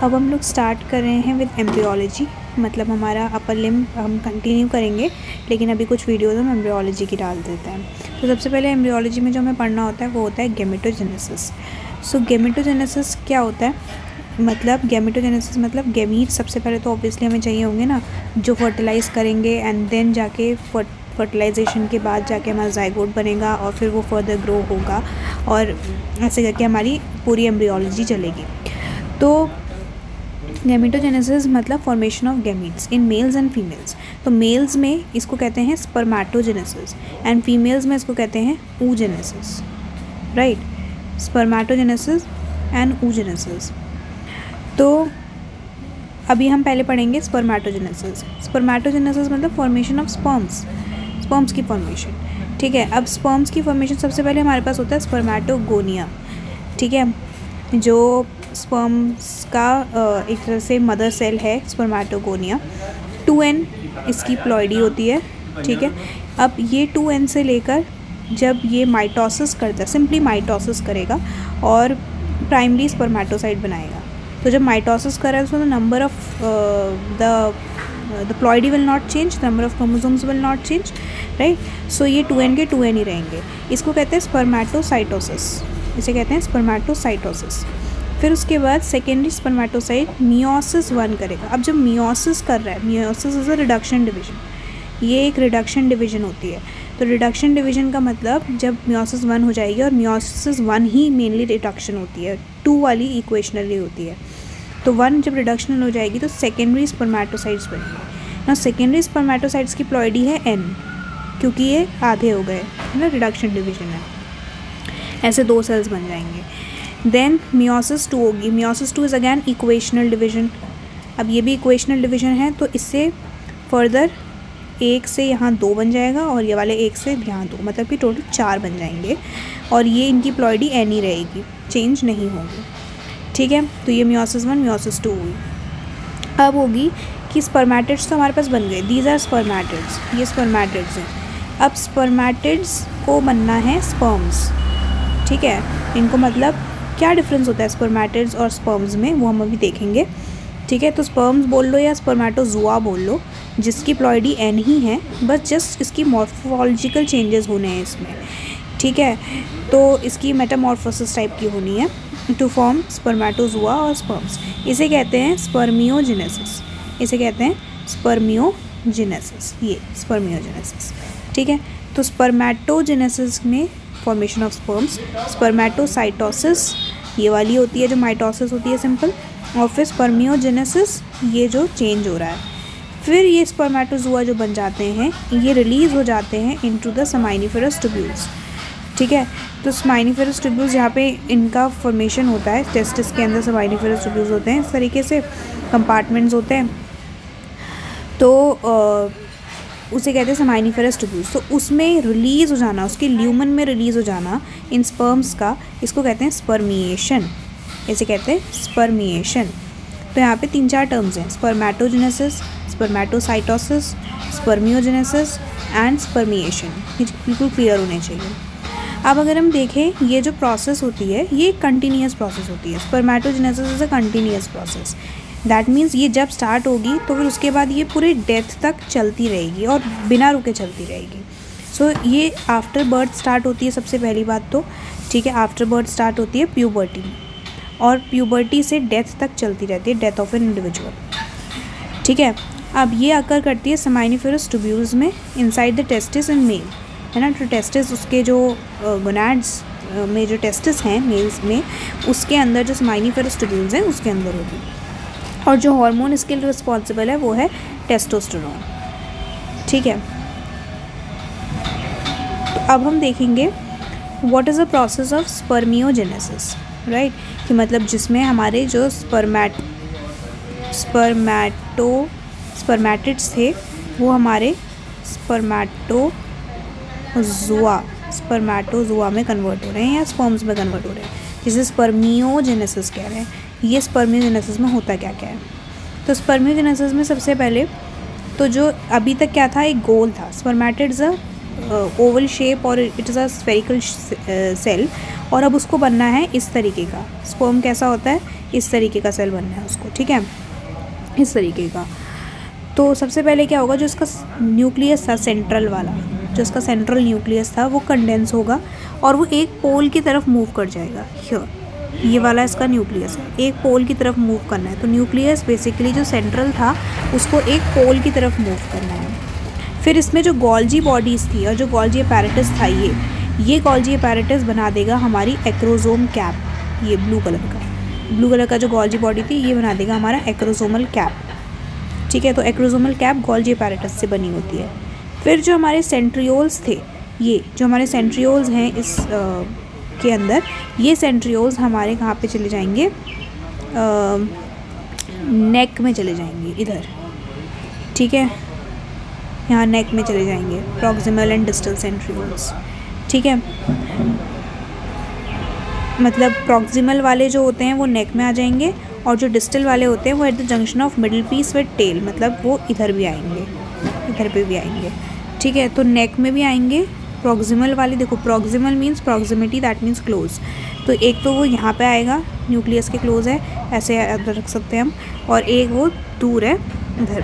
अब हम लोग स्टार्ट कर रहे हैं विद एम्ब्रियोलॉजी, मतलब हमारा अपर लिम्ब हम कंटिन्यू करेंगे, लेकिन अभी कुछ वीडियोज़ हम एम्ब्रियोलॉजी की डाल देते हैं। तो सबसे पहले एम्ब्रियोलॉजी में जो हमें पढ़ना होता है वो होता है गैमेटोजेनेसिस। सो गैमेटोजेनेसिस क्या होता है, मतलब गैमेटोजेनेसिस मतलब गैमीट सबसे पहले तो ऑब्वियसली हमें चाहिए होंगे ना, जो फर्टिलाइज़ करेंगे एंड देन जाके फर्टिलाइजेशन के बाद जाके हमारा जाइगोट बनेगा और फिर वो फर्दर ग्रो होगा और ऐसे करके हमारी पूरी एम्ब्रियोलॉजी चलेगी। तो गैमेटोजेनेसिस मतलब formation of gametes in males and females. तो मेल्स में इसको कहते हैं स्पर्मेटोजेनेसिस एंड फीमेल्स में इसको कहते हैं oogenesis, right, spermatogenesis and oogenesis। तो अभी हम पहले पढ़ेंगे स्पर्मेटोजेनेसिस। स्पर्मेटोजेनेसिस मतलब फॉर्मेशन ऑफ स्पर्म्स की फॉर्मेशन, ठीक है। अब स्पर्म्स की फॉर्मेशन सबसे पहले हमारे पास होता है स्पर्मेटोगोनिया, ठीक है, जो स्पर्म्स का एक तरह से मदर सेल है स्पर्मेटोगोनिया। 2n इसकी प्लॉइडी होती है, ठीक है। अब ये 2n से लेकर जब ये माइटोसिस करता है, सिंपली माइटोसिस करेगा और प्राइमरी स्पर्मेटोसाइट बनाएगा। तो जब माइटोसिस कर रहा है तो number of the ploidy will not change, number of chromosomes will not change, right. So ये 2n के 2n ही रहेंगे। इसको कहते हैं स्पर्मेटोसाइटोसिस, इसे कहते हैं स्पर्मेटोसाइटोसिस। फिर उसके बाद सेकेंडरी स्पर्मेटोसाइट मियोसिस 1 करेगा। अब जब मियोसिस कर रहा है, meiosis is a reduction division, ये एक रिडक्शन डिवीजन होती है। तो रिडक्शन डिवीजन का मतलब जब मियोसिस 1 हो जाएगी, और मियोसिस 1 ही मेनली रिडक्शन होती है, 2 वाली इक्वेशनली होती है। तो 1 जब रिडक्शनल हो जाएगी तो सेकेंडरी स्पर्मेटोसाइट्स बनेंगे ना। सेकेंडरी स्पर्मेटोसाइट्स की प्लॉइडी है n, क्योंकि ये आधे हो गए है ना, रिडक्शन डिवीजन है, ऐसे 2 सेल्स बन जाएंगे। देन मियोसिस 2 होगी। Meiosis 2 is again equational division. अब ये भी इक्वेशनल डिवीजन है, तो इससे फर्दर 1 से यहाँ 2 बन जाएगा और ये वाले 1 से यहाँ 2, मतलब कि टोटल 4 बन जाएंगे और ये इनकी प्लॉइडी n ही रहेगी, चेंज नहीं होगी, ठीक है। तो ये मियोसिस 1 मियोसिस 2 हुई। अब होगी कि स्पर्मेटिड्स तो हमारे पास बन गए, दीज आर स्पर्मेटिड्स, ये स्पर्मेटिड्स हैं। अब स्पर्मेटिड्स को बनना है स्पर्म्स, ठीक है। इनको मतलब क्या डिफरेंस होता है स्पर्मेटिड्स और स्पर्म्स में, वो हम अभी देखेंगे, ठीक है। तो स्पर्म्स बोल लो या स्पर्मेटोजुआ बोल लो, जिसकी प्लॉइडी n ही है, बस जस्ट इसकी मॉर्फोलॉजिकल चेंजेस होने हैं इसमें, ठीक है। तो इसकी मेटामॉर्फोसिस टाइप की होनी है टू फॉर्म स्पर्मेटोजुआ और स्पर्म्स। इसे कहते हैं स्पर्मियोजेनेसिस, इसे कहते हैं स्पर्मियोजेनेसिस, ये स्पर्मियोजेनेसिस, ठीक है। तो स्पर्मेटोजेनेसिस में फॉर्मेशन ऑफ स्पर्म्स, स्पर्मेटोसाइटोसिस ये वाली होती है जो माइटोसिस होती है सिंपल, और फिर स्पर्मियोजेनेसिस ये जो चेंज हो रहा है। फिर ये स्पर्मेटोजुआ जो बन जाते हैं ये रिलीज़ हो जाते हैं इनटू द सेमाइनिफेरस ट्यूब्यूल्स, ठीक है। तो सेमाइनिफेरस ट्यूब्यूल्स जहाँ पे इनका फॉर्मेशन होता है, टेस्टिस के अंदर सेमाइनिफेरस ट्यूब्यूल्स होते हैं, इस तरीके से कंपार्टमेंट्स होते हैं, तो उसे कहते हैं सेमाइनिफेरस ट्यूब्यूल्स। तो उसमें रिलीज़ हो जाना, उसके ल्यूमन में रिलीज़ हो जाना इन स्पर्म्स का, इसको कहते हैं स्पर्मिएशन, इसे कहते हैं स्पर्मिएशन। तो यहाँ पे 3-4 टर्म्स हैं, स्पर्मेटोजेनेसिस, स्पर्मेटोसाइटोसिस, स्पर्मियोजेनेसिस एंड स्पर्मिएशन, ये बिल्कुल क्लियर होने चाहिए। अब अगर हम देखें ये जो प्रोसेस होती है ये कंटिन्यूस प्रोसेस होती है। Spermatogenesis is a continuous process, that means ये जब स्टार्ट होगी तो फिर उसके बाद ये पूरे डेथ तक चलती रहेगी और बिना रुके चलती रहेगी। सो ये आफ्टर बर्थ स्टार्ट होती है सबसे पहली बात तो, ठीक है। आफ्टर बर्थ स्टार्ट होती है प्यूबर्टी, और प्यूबर्टी से डेथ तक चलती रहती है, डेथ ऑफ एन इंडिविजुअल, ठीक है। अब ये अकर करती है सेमाइनिफेरस ट्यूब्यूल्स में inside the testis in male, है ना। तो टेस्टिस उसके जो गोनाड्स में जो टेस्टिस हैं मेल्स में, उसके अंदर जो सेमाइनिफेरस ट्यूब्यूल्स हैं उसके अंदर होगी, और जो हार्मोन इसके लिए रिस्पॉन्सिबल है वो है टेस्टोस्टेरोन, ठीक है। तो अब हम देखेंगे what is the process of spermiogenesis, right, कि मतलब जिसमें हमारे जो स्पर्मेटिड्स थे वो हमारे स्पर्मेटोजुआ में कन्वर्ट हो रहे हैं या स्पर्म्स में कन्वर्ट हो रहे हैं, जिसे स्पर्मियोजेनेसिस कह रहे हैं। ये स्पर्मियोजेनेसिस में होता क्या क्या है, तो स्पर्मियोजेनेसिस में सबसे पहले तो जो अभी तक क्या था, एक गोल था, स्पर्मेटिड्स ओवल शेप और it is a spherical shell, और अब उसको बनना है इस तरीके का। स्पर्म कैसा होता है, इस तरीके का सेल बनना है उसको, ठीक है, इस तरीके का। तो सबसे पहले क्या होगा, जो इसका न्यूक्लियस था सेंट्रल वाला, जो इसका सेंट्रल न्यूक्लियस था वो कंडेंस होगा और वो एक पोल की तरफ मूव कर जाएगा। हियर ये वाला इसका न्यूक्लियस है, एक पोल की तरफ मूव करना है। तो न्यूक्लियस बेसिकली जो सेंट्रल था उसको एक पोल की तरफ मूव करना है। फिर इसमें जो गोल्जी बॉडीज़ थी और जो गोल्जी अपैरेटस था, ये गोल्जी अपैरेटस बना देगा हमारी एक्रोसोम कैप। ये ब्लू कलर का जो गोल्जी बॉडी थी ये बना देगा हमारा एक्रोसोमल कैप, ठीक है। तो एक्रोसोमल कैप गोल्जी अपैरेटस से बनी होती है। फिर जो हमारे सेंट्रियोल्स थे, ये जो हमारे सेंट्रियोल्स हैं इस के अंदर, ये सेंट्रियोल्स हमारे कहाँ पे चले जाएंगे, नेक में चले जाएंगे इधर, ठीक है, यहाँ नेक में चले जाएंगे, प्रॉक्सिमल एंड डिस्टल सेंट्रियोल्स, ठीक है। मतलब प्रॉक्सिमल वाले जो होते हैं वो नेक में आ जाएंगे और जो डिस्टल वाले होते हैं वो at the junction of middle piece with tail, मतलब वो इधर भी आएंगे, इधर पे भी आएंगे, ठीक है। तो नेक में भी आएंगे प्रॉक्सिमल वाले। देखो proximal means proximity, that means close. तो एक तो वो यहाँ पे आएगा, न्यूक्लियस के क्लोज है, ऐसे रख सकते हैं हम, और एक वो दूर है इधर,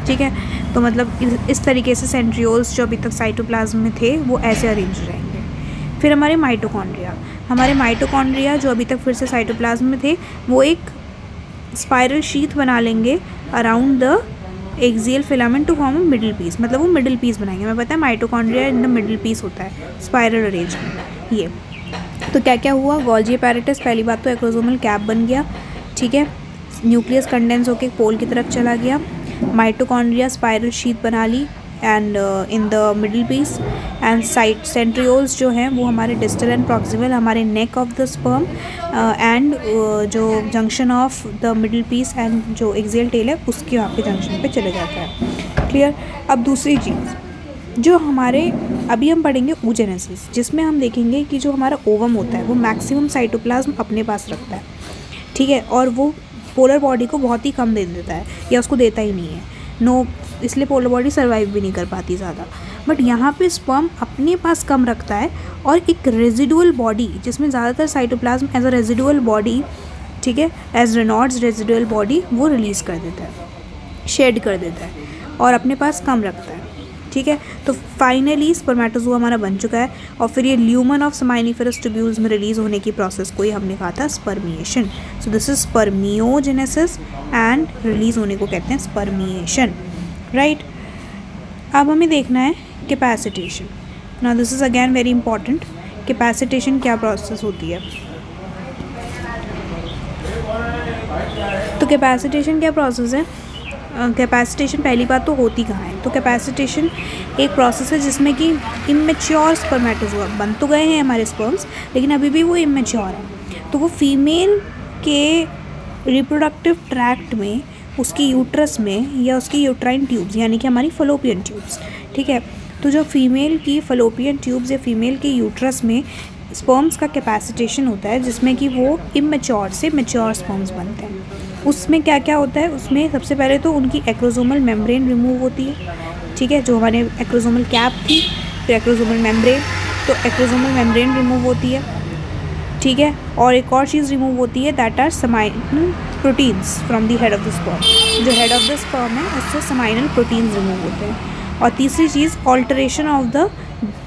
ठीक है। तो मतलब इस तरीके से सेंट्रियोल्स जो अभी तक साइटोप्लाज्म में थे वो ऐसे अरेंज रहेंगे। फिर हमारे माइटोकॉन्ड्रिया जो अभी तक फिर से साइटोप्लाज्म में थे वो एक स्पाइरल शीथ बना लेंगे around the axial filament to form a middle piece, मतलब वो मिडिल पीस बनाएंगे। मैं पता है mitochondria in the middle piece होता है, स्पाइरल अरेंजमेंट ये। तो क्या क्या हुआ, गोल्जी अपैरेटस पहली बात तो एक्रोसोमल कैप बन गया, ठीक है, न्यूक्लियस कंडेंस होकर पोल की तरफ चला गया, माइटोकॉन्ड्रिया स्पाइरल शीथ बना ली and in the middle piece, and centrioles जो हैं वो हमारे डिस्टल एंड प्रॉक्सिमल हमारे neck of the sperm and जो junction of the middle piece and जो एक्सियल टेल है उसके वहाँ पे जंक्शन पे चले जाता है, क्लियर। अब दूसरी चीज़ जो हमारे अभी हम पढ़ेंगे oogenesis, जिसमें हम देखेंगे कि जो हमारा ओवम होता है वो मैक्सिमम साइटोप्लाज्म अपने पास रखता है, ठीक है, और वो पोलर बॉडी को बहुत ही कम दे देता है या उसको देता ही नहीं है, नो, इसलिए पोलर बॉडी सर्वाइव भी नहीं कर पाती ज़्यादा। बट यहाँ पे स्पर्म अपने पास कम रखता है और एक रेजिडुअल बॉडी, जिसमें ज़्यादातर cytoplasm as a residual body, ठीक है, एज रेनॉल्ड्स रेजिडुअल बॉडी वो रिलीज़ कर देता है, शेड कर देता है और अपने पास कम रखता है, ठीक है। तो फाइनली स्पर्मेटोजोआ हमारा बन चुका है और फिर ये ल्यूमन ऑफ सेमाइनिफरस ट्यूब्यूल्स में रिलीज होने की प्रोसेस को ही हमने कहा था spermiation. So this is spermiogenesis and release होने को कहते हैं स्पर्मिएशन, राइट। अब हमें देखना है capacitation. Now this is again very important, capacitation क्या प्रोसेस होती है। तो कैपेसिटेशन क्या प्रोसेस है, कैपेसिटेशन पहली बात तो होती कहाँ है, तो कैपेसिटेशन एक प्रोसेस है जिसमें कि इमेच्योर स्पर्मेटोजोआ बन तो गए हैं हमारे स्पर्म्स, लेकिन अभी भी वो इमेच्योर है। तो वो फीमेल के रिप्रोडक्टिव ट्रैक्ट में, उसकी यूट्रस में या उसकी यूट्राइन ट्यूब्स यानी कि हमारी फलोपियन ट्यूब्स, ठीक है। तो जो फीमेल की फलोपियन ट्यूब्स या फीमेल के यूट्रस में स्पर्म्स का कैपेसिटेशन होता है, जिसमें कि वो इमेच्योर से मैच्योर स्पर्म्स बनते हैं। उसमें क्या क्या होता है, उसमें सबसे पहले तो उनकी एक्रोसोमल मेम्ब्रेन रिमूव होती है, ठीक है, जो हमारे एक्रोसोमल कैप थी, फिर एक्रोसोमल मेम्ब्रेन, तो एक्रोसोमल मेम्ब्रेन रिमूव होती है, ठीक है। और एक और चीज़ रिमूव होती है, that are seminal proteins from the head of the sperm. जो हेड ऑफ द स्पर्म है उससे समाइनल प्रोटीन्स रिमूव होते हैं। और तीसरी चीज़ alteration of the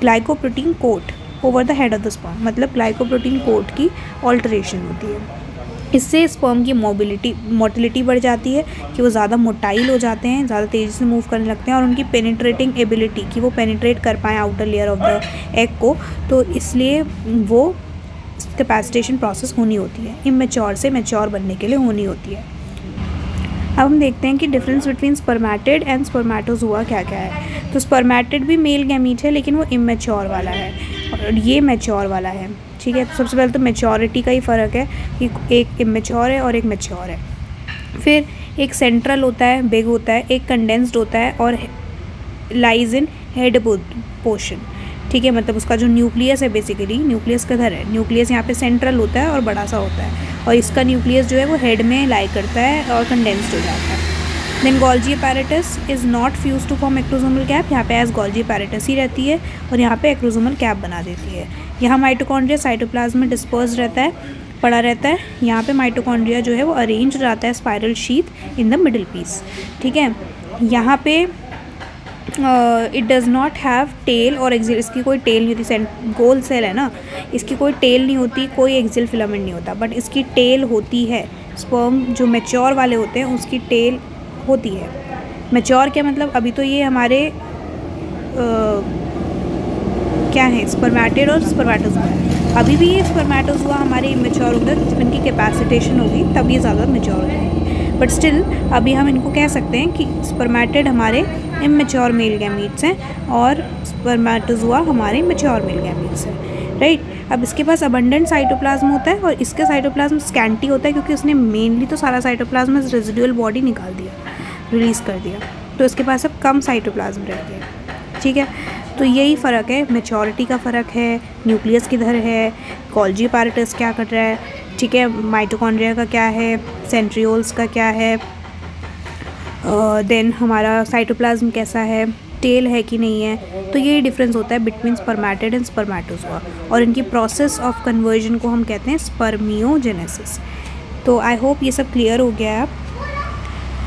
glycoprotein coat over the head of the sperm, मतलब ग्लाइकोप्रोटीन कोट की ऑल्टरेशन होती है। इससे स्पर्म की मोटिलिटी बढ़ जाती है कि वो ज़्यादा मोटाइल हो जाते हैं, ज़्यादा तेज़ी से मूव करने लगते हैं, और उनकी पेनिट्रेटिंग एबिलिटी कि वो पेनिट्रेट कर पाएँ outer layer of the egg को, तो इसलिए वो कैपेसिटेशन प्रोसेस होनी होती है, इमेच्योर से मैच्योर बनने के लिए होनी होती है। अब हम देखते हैं कि difference between spermatid and spermatozoa क्या क्या है। तो स्पर्मेटिड भी मेल गैमीट है, लेकिन वो इमेच्योर वाला है और ये मैच्योर वाला है, ठीक है। तो सबसे पहले तो मैच्योरिटी का ही फ़र्क है कि एक इमेच्योर है और एक मैच्योर है। फिर एक सेंट्रल होता है, बिग होता है, एक कंडेंस्ड होता है और लाइज इन हेड पोर्शन, ठीक है। मतलब उसका जो न्यूक्लियस है, बेसिकली न्यूक्लियस किधर है, न्यूक्लियस यहाँ पे सेंट्रल होता है और बड़ा सा होता है, और इसका न्यूक्लियस जो है वो हेड में लाई करता है और कंडेंस्ड हो जाता है। Then Golgi apparatus is not fuse to form acrosomal cap, यहाँ पे एज गोल्जी अपैरेटस ही रहती है और यहाँ पे एक्रोसोमल कैप बना देती है। यहाँ माइटोकॉन्ड्रिया साइटोप्लाज्म में डिस्पर्स रहता है पड़ा रहता है। यहाँ पे माइटोकॉन्ड्रिया जो है वो अरेंज रहता है spiral sheath in the middle piece, ठीक है। यहाँ पे it does not have tail और एक्सिल, इसकी कोई टेल नहीं होती, गोल सेल है ना, इसकी कोई टेल नहीं होती, कोई एक्सिल फिलामेंट नहीं होता, बट इसकी टेल होती है। स्पर्म जो मैच्योर वाले होते हैं उसकी टेल होती है। मैच्योर क्या मतलब, अभी तो ये हमारे क्या है, स्पर्मेटिड और स्पर्मेटोज़ोआ है। अभी भी ये स्पर्मेटोज़ोआ हमारे इमेच्योर होंगे, इनकी कैपेसिटेशन होगी तब ये ज़्यादा मैच्योर हो जाएंगे, बट स्टिल अभी हम इनको कह सकते हैं कि स्पर्मेटिड हमारे इमेच्योर मेल गैमीट्स हैं और स्पर्मेटोज़ोआ हमारे मैच्योर मेल गैमीट्स हैं, राइट। अब इसके पास अबंडेंट साइटोप्लाज्म होता है और इसका साइटोप्लाज्म स्कैंटी होता है क्योंकि उसने मेनली तो सारा साइटोप्लाज्म रेजिडुअल बॉडी निकाल दिया, रिलीज़ कर दिया, तो इसके पास अब कम साइटोप्लाज्म रह गया, ठीक है। तो यही फ़र्क है, मैच्योरिटी का फ़र्क है, न्यूक्लियस किधर है, गोल्गी अपैरेटस क्या कर रहा है, ठीक है, माइटोकॉन्ड्रिया का क्या है, सेंट्रियोल्स का क्या है, देन हमारा साइटोप्लाज्म कैसा है, टेल है कि नहीं है। तो यही डिफरेंस होता है बिटवीन स्पर्मेटिड एंड स्पर्मेटोज़ोआ, और इनकी प्रोसेस ऑफ कन्वर्जन को हम कहते हैं स्पर्मियोजेनेसिस। तो आई होप ये सब क्लियर हो गया है।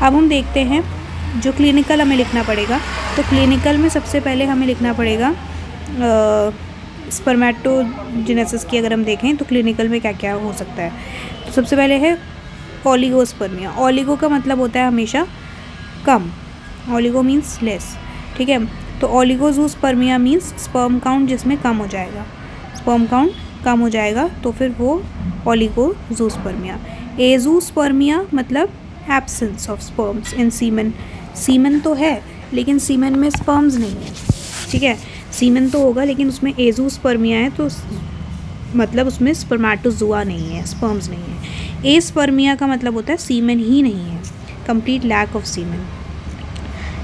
अब हम देखते हैं जो क्लिनिकल हमें लिखना पड़ेगा। तो क्लिनिकल में सबसे पहले हमें लिखना पड़ेगा स्पर्मेटोजेनेसिस की अगर हम देखें तो क्लिनिकल में क्या क्या हो सकता है। तो सबसे पहले है ओलिगोस्पर्मिया। ओलिगो का मतलब होता है हमेशा कम, ओलिगो मीन्स लेस, ठीक है। तो ओलिगोजूस्पर्मिया मीन्स स्पर्म काउंट जिसमें कम हो जाएगा, स्पर्म काउंट कम हो जाएगा तो फिर वो ओलिगोजूस्पर्मिया। एजूस्पर्मिया मतलब एब्सेंस ऑफ स्पर्म्स इन सीमेन। सीमेन तो है लेकिन सीमेन में स्पर्म्स नहीं है, ठीक है। सीमेन तो होगा लेकिन उसमें एजूस्पर्मिया है, तो मतलब उसमें स्पर्मेटोज़ोआ नहीं है, स्पर्म्स नहीं है। एस्पर्मिया का मतलब होता है सीमेन ही नहीं है, complete lack of semen.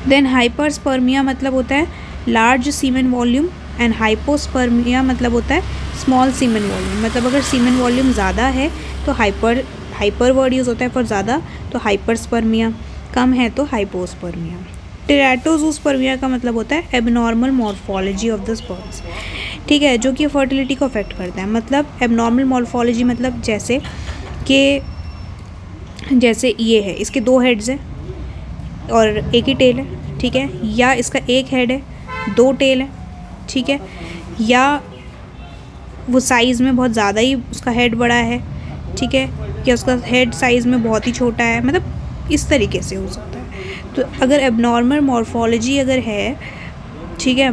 Then hyperspermia मतलब होता है large semen volume, and hypospermia मतलब होता है स्मॉल सीमेन वॉल्यूम। मतलब अगर सीमेन वॉल्यूम ज़्यादा है तो हाइपर वर्ड यूज़ होता है फॉर ज़्यादा, तो हाइपरस्पर्मिया, कम है तो हाइपोस्पर्मिया। टेराटोजूस्पर्मिया का मतलब होता है abnormal morphology of the sperms, ठीक है, जो कि फर्टिलिटी को अफेक्ट करता है। मतलब एबनॉर्मल मॉर्फोलॉजी मतलब जैसे ये है, इसके 2 हेड्स हैं और एक ही टेल है, ठीक है, या इसका एक हेड है 2 टेल है, ठीक है, या वो साइज़ में बहुत ज़्यादा ही उसका हेड बड़ा है, ठीक है, या उसका हेड साइज़ में बहुत ही छोटा है, मतलब इस तरीके से हो सकता है। तो अगर एबनॉर्मल मॉर्फोलॉजी अगर है, ठीक है,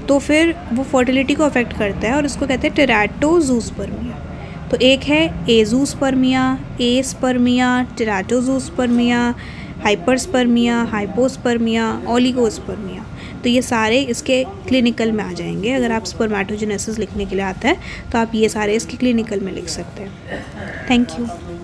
तो फिर वो फर्टिलिटी को अफेक्ट करता है और इसको कहते हैं टेराटोजूस्पर्मिया। तो एक है एजूस्पर्मिया, एस्पर्मिया, टेराटोजूस्पर्मिया, हाइपरस्पर्मिया, हाइपोस्पर्मिया, ओलिगोस्पर्मिया। तो ये सारे इसके क्लिनिकल में आ जाएंगे। अगर आप स्पर्मेटोजेनेसिस लिखने के लिए आता है तो आप ये सारे इसके क्लिनिकल में लिख सकते हैं। Thank you.